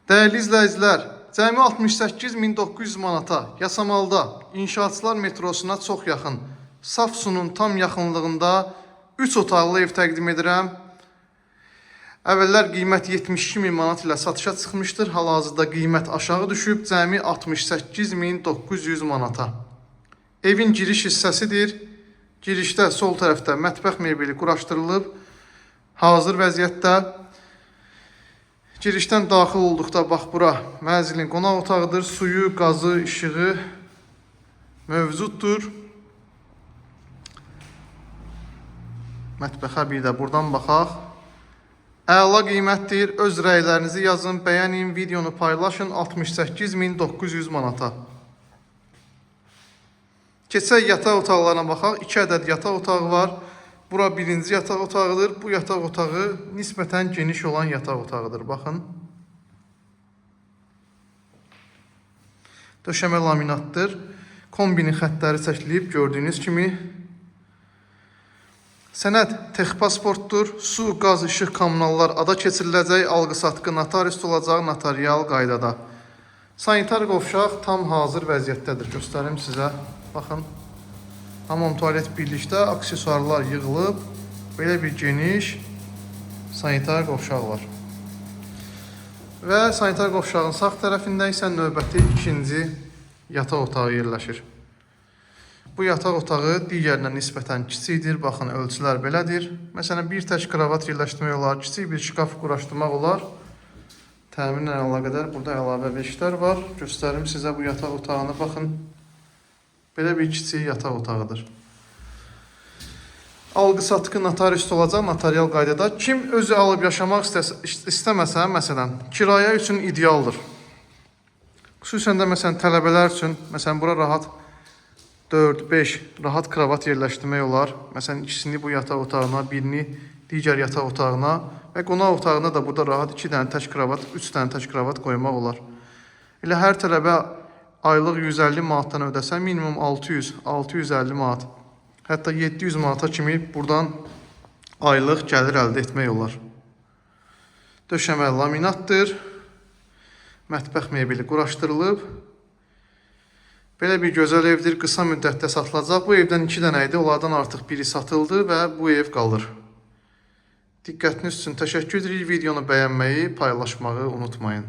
Dəyərli izləyicilər, cəmi 68.900 manata Yasamalda İnşaatçılar metrosuna çox yaxın, Safsunun tam yaxınlığında 3 otaqlı ev təqdim edirəm. Əvvəllər qiymət 72.000 manat ilə satışa çıxmışdır. Hal-hazırda qiymət aşağı düşüb, cəmi 68.900 manata. Evin giriş hissəsidir. Girişdə sol tərəfdə mətbəx mebeli quraşdırılıb, hazır vəziyyətdə. Girişdən daxil olduqda bax bura mənzilin qonaq otağıdır. Suyu, qazı, işığı mövcuddur. Mətbəxə bir də buradan baxaq. Əla qiymətdir. Öz rəylərinizi yazın, bəyənin, videonu paylaşın. 68.900 manata. Keçək yataq otaqlarına baxaq. 2 ədəd yataq otağı var. Bura birinci yataq otağıdır. Bu yataq otağı nisbətən geniş olan yataq otağıdır. Baxın. Döşəmə laminatdır. Kombinin xəttləri çəkilib gördüyünüz kimi. Sənəd texpasportdur. Su, qaz, işıq, kommunallar ada keçiriləcək. Alqı-satqı notarius olacaq notarial qaydada. Sanitar qovşaq tam hazır vəziyyətdədir. Göstərim sizə. Baxın. Hamam tualet birlikdə aksesuarlar yığılıb. Belə bir geniş sanitar qovşaq var. Və sanitar qovşağın sağ tərəfində isə növbəti ikinci yataq otağı yerləşir. Bu yataq otağı digərinə nisbətən kiçikdir. Baxın, ölçülər belədir. Məsələn, bir tək kravat yerləşdirmək olar, kiçik bir şkaf quraşdırmaq olar. Təminlə əlaqədar burada əlavə beşiklər var. Göstərim sizə bu yataq otağını. Baxın, belə bir kiçik yataq otağıdır. Alqı-satqı notarius olacaq notarial qaydada. Kim özü alıb yaşamaq istəməsə, məsələn, kirayə üçün idealdır. Xüsusən də məsələn tələbələr üçün, məsələn bura rahat 4-5 rahat kravat yerləşdirmək olar. Məsələn, ikisini bu yataq otağına, birini digər yataq otağına və qonaq otağına da burada rahat 2 dənə tək kravat, 3 dənə tək kravat qoymaq olar. Elə hər tələbə aylıq 150 manatdan ödəsə, minimum 600-650 manat, hətta 700 manata kimi buradan aylıq gəlir əldə etmək olar. Döşəmə laminatdır. Mətbəx mebeli quraşdırılıb. Belə bir gözəl evdir, qısa müddətdə satılacaq. Bu evdən 2 dənə idi, onlardan artıq biri satıldı və bu ev qalır. Diqqətiniz üçün təşəkkür edirik. Videonu bəyənməyi, paylaşmağı unutmayın.